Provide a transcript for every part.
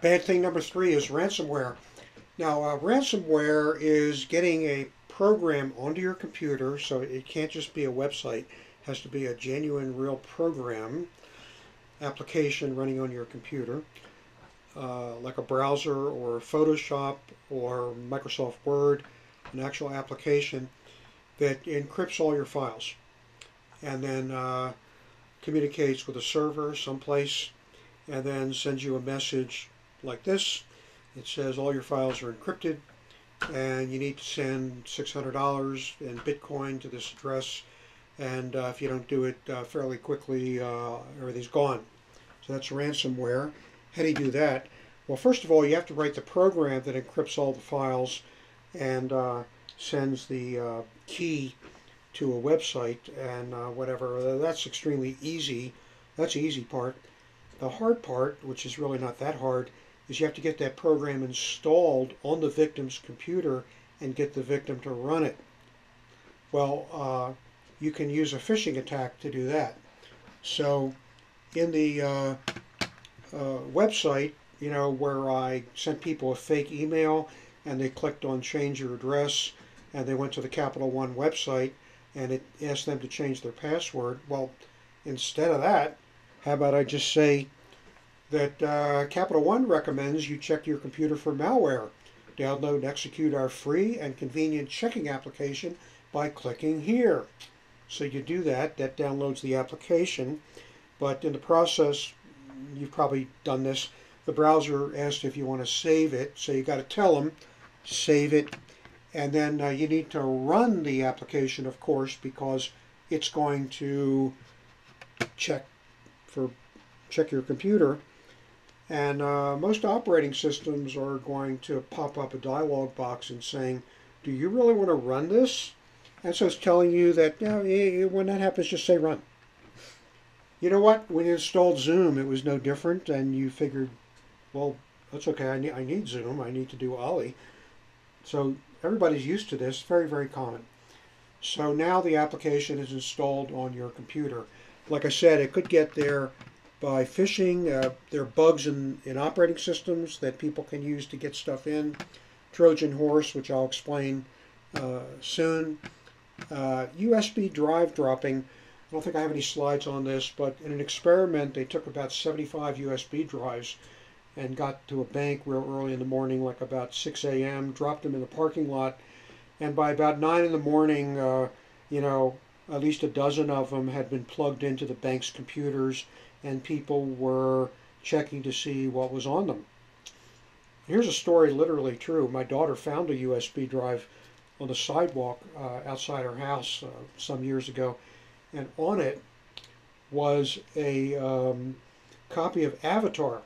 Bad thing number 3 is ransomware. Now, ransomware is getting a program onto your computer, so it can't just be a website. It has to be a genuine, real program, application running on your computer, like a browser or Photoshop or Microsoft Word, an actual application that encrypts all your files and then communicates with a server someplace and then sends you a message like this. It says all your files are encrypted and you need to send $600 in Bitcoin to this address, and if you don't do it fairly quickly, everything's gone. So that's ransomware. How do you do that? Well, first of all, you have to write the program that encrypts all the files and sends the key to a website and whatever. That's extremely easy. That's the easy part. The hard part, which is really not that hard, is you have to get that program installed on the victim's computer and get the victim to run it. Well, you can use a phishing attack to do that. So in the website, you know, where I sent people a fake email and they clicked on change your address and they went to the Capital One website and it asked them to change their password. Well, instead of that, how about I just say that Capital One recommends you check your computer for malware. Download and execute our free and convenient checking application by clicking here. So you do that. That downloads the application. But in the process, you've probably done this, the browser asks if you want to save it. So you got to tell them, save it. And then you need to run the application, of course, because it's going to check your computer. And most operating systems are going to pop up a dialog box and saying, do you really want to run this? And so it's telling you that, you know, when that happens, just say run. You know what? When you installed Zoom, it was no different, and you figured, well, that's okay, I need Zoom, I need to do Ollie. So everybody's used to this, very, very common. So now the application is installed on your computer. Like I said, it could get there by phishing. There are bugs in operating systems that people can use to get stuff in. Trojan horse, which I'll explain soon. USB drive dropping. I don't think I have any slides on this, but in an experiment they took about 75 USB drives and got to a bank real early in the morning, like about 6 a.m., dropped them in the parking lot, and by about 9 in the morning, you know, at least a dozen of them had been plugged into the bank's computers, and people were checking to see what was on them. Here's a story literally true. My daughter found a USB drive on the sidewalk outside her house some years ago, and on it was a copy of Avatar.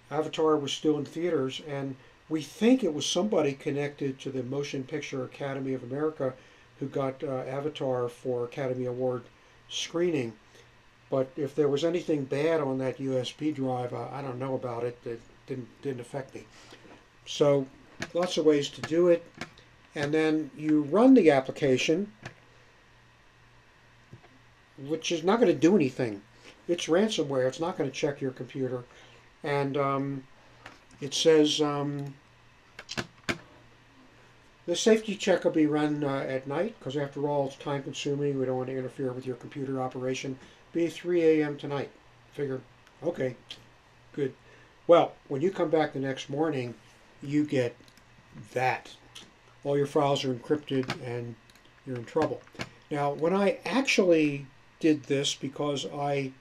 Avatar was still in theaters, and we think it was somebody connected to the Motion Picture Academy of America who got Avatar for Academy Award screening. But if there was anything bad on that USB drive, I don't know about it. It didn't affect me. So lots of ways to do it. And then you run the application, which is not going to do anything. It's ransomware. It's not going to check your computer. And it says the safety check will be run at night, because after all, it's time consuming. We don't want to interfere with your computer operation. Be 3 a.m. tonight. Figure, okay, good. Well, when you come back the next morning, you get that. All your files are encrypted and you're in trouble. Now, when I actually did this, because I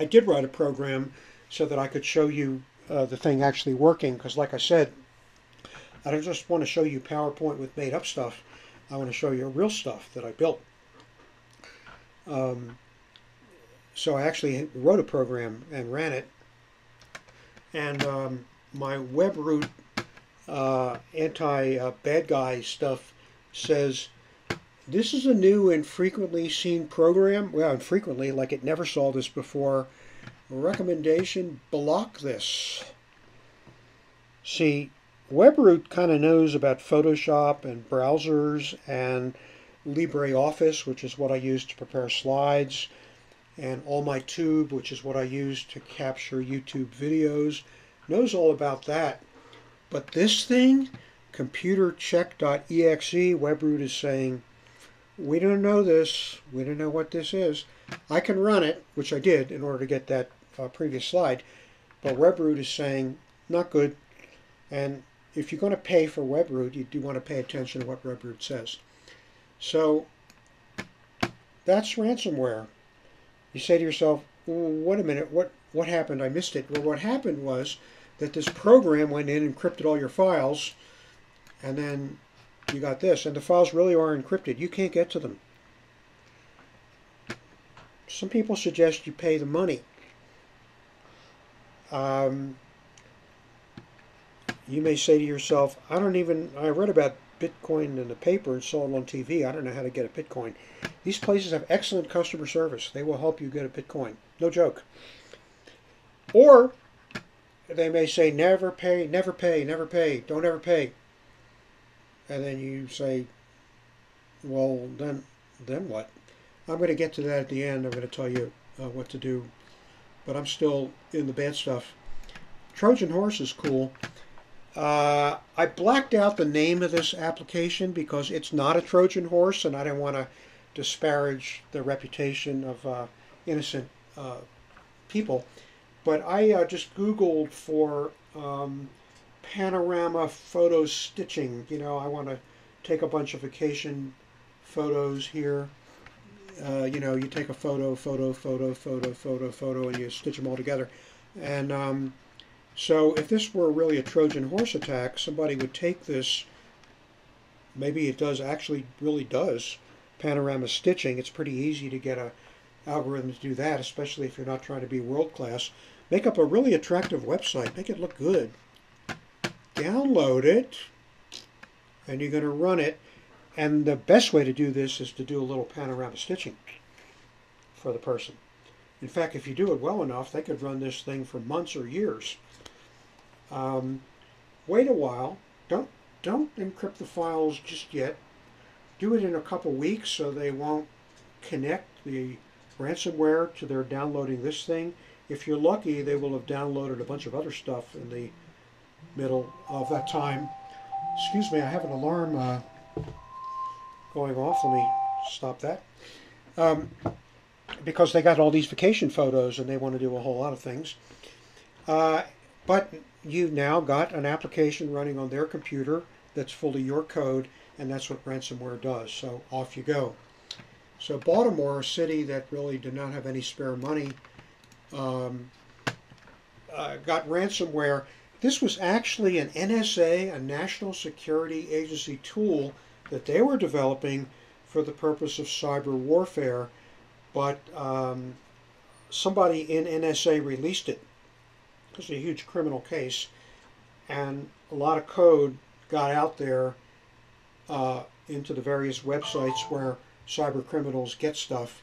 did write a program so that I could show you the thing actually working, because like I said, I don't just want to show you PowerPoint with made up stuff. I want to show you real stuff that I built. So I actually wrote a program and ran it. And my web root anti-bad guy stuff says, this is a new and frequently seen program. Well, infrequently, like it never saw this before. Recommendation, block this. See, WebRoot kind of knows about Photoshop and browsers and LibreOffice, which is what I use to prepare slides, and All My Tube, which is what I use to capture YouTube videos. knows all about that. But this thing, computercheck.exe, Webroot is saying, we don't know this. We don't know what this is. I can run it, which I did in order to get that previous slide. But Webroot is saying, not good. And if you're going to pay for Webroot, you do want to pay attention to what Webroot says. So that's ransomware. You say to yourself, well, wait a minute, what happened? I missed it. Well, what happened was that this program went in and encrypted all your files, and then you got this, and the files really are encrypted. You can't get to them. Some people suggest you pay the money. You may say to yourself, I read about Bitcoin in the paper and saw it on TV. I don't know how to get a Bitcoin. These places have excellent customer service. They will help you get a Bitcoin. No joke. Or they may say, never pay, never pay, never pay, don't ever pay. And then you say, well, then what? I'm going to get to that at the end. I'm going to tell you what to do. But I'm still in the bad stuff. Trojan Horse is cool. I blacked out the name of this application because it's not a Trojan horse, and I don't want to disparage the reputation of innocent people. But I just Googled for panorama photo stitching. You know, I want to take a bunch of vacation photos here. You take a photo, and you stitch them all together. And so if this were really a Trojan horse attack, somebody would take this, maybe it really does panorama stitching. It's pretty easy to get an algorithm to do that, especially if you're not trying to be world class. Make up a really attractive website, make it look good. Download it, and you're going to run it. And the best way to do this is to do a little panorama stitching for the person. In fact, if you do it well enough, they could run this thing for months or years. Wait a while. Don't encrypt the files just yet. Do it in a couple weeks so they won't connect the ransomware to their downloading this thing. If you're lucky, they will have downloaded a bunch of other stuff in the middle of that time. Excuse me, I have an alarm going off. Let me stop that. Because they got all these vacation photos and they want to do a whole lot of things. But you've now got an application running on their computer that's full of your code, and that's what ransomware does. So off you go. So Baltimore, a city that really did not have any spare money, got ransomware. This was actually an NSA, a National Security Agency tool that they were developing for the purpose of cyber warfare, but somebody in NSA released it. It was a huge criminal case, and a lot of code got out there into the various websites where cyber criminals get stuff.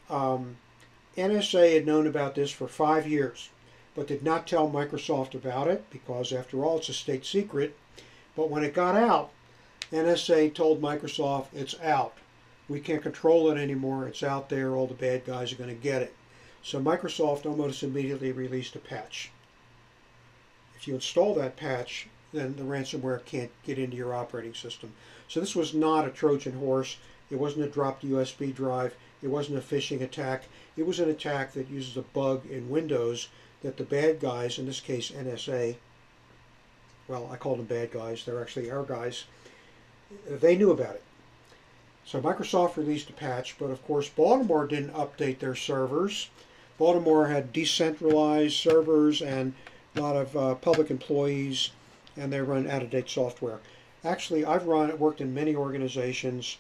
NSA had known about this for 5 years, but did not tell Microsoft about it because, after all, it's a state secret. But when it got out, NSA told Microsoft, it's out. We can't control it anymore. It's out there. All the bad guys are going to get it. So Microsoft almost immediately released a patch. If you install that patch, then the ransomware can't get into your operating system. So this was not a Trojan horse. It wasn't a dropped USB drive. It wasn't a phishing attack. It was an attack that uses a bug in Windows that the bad guys, in this case NSA, well, I call them bad guys, they're actually our guys, they knew about it. So Microsoft released a patch, but of course Baltimore didn't update their servers. Baltimore had decentralized servers and a lot of public employees, and they run out-of-date software. Actually, I've worked in many organizations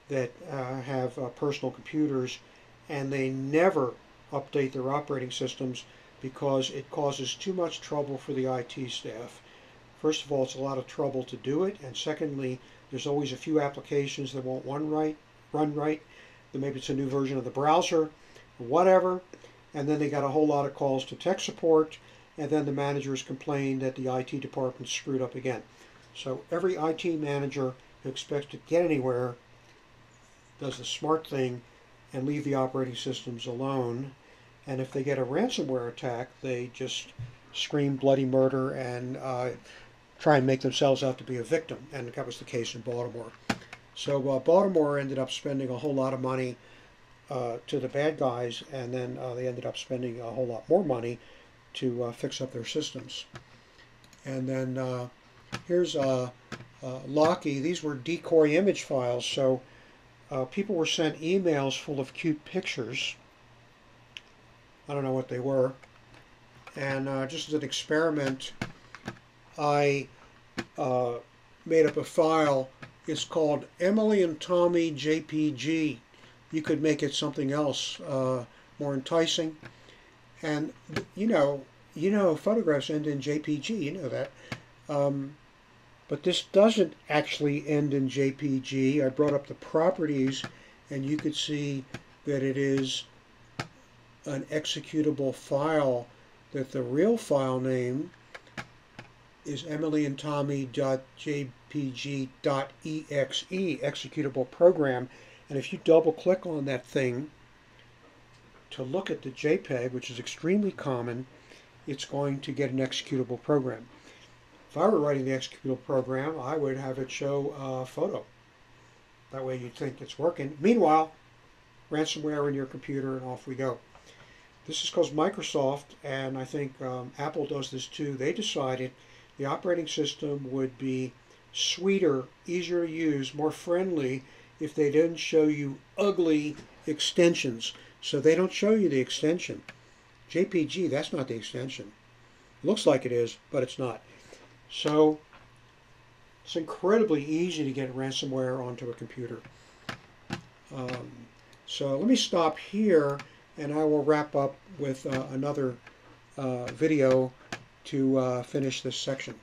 that have personal computers, and they never update their operating systems because it causes too much trouble for the IT staff. First of all, it's a lot of trouble to do it, and secondly, there's always a few applications that won't run right. Then maybe it's a new version of the browser, whatever, and then they got a whole lot of calls to tech support, and then the managers complain that the IT department screwed up again. So every IT manager who expects to get anywhere does the smart thing and leave the operating systems alone. And if they get a ransomware attack, they just scream bloody murder and try and make themselves out to be a victim, and that was the case in Baltimore. So Baltimore ended up spending a whole lot of money to the bad guys, and then they ended up spending a whole lot more money to fix up their systems. And then here's Locky. These were decoy image files, so people were sent emails full of cute pictures. I don't know what they were. And just as an experiment, I made up a file. It's called Emily and Tommy JPG. You could make it something else more enticing. And you know, photographs end in JPG. You know that. But this doesn't actually end in JPG. I brought up the properties, and you could see that it is an executable file. That the real file name is emilyandtommy.jpg.exe, executable program. And if you double click on that thing to look at the JPEG, which is extremely common, it's going to get an executable program. If I were writing the executable program, I would have it show a photo. That way you'd think it's working. Meanwhile, ransomware in your computer, and off we go. This is because Microsoft, and I think Apple does this too, they decided the operating system would be sweeter, easier to use, more friendly if they didn't show you ugly extensions. So they don't show you the extension. JPG, that's not the extension. It looks like it is, but it's not. So it's incredibly easy to get ransomware onto a computer. So let me stop here, and I will wrap up with another video to finish this section.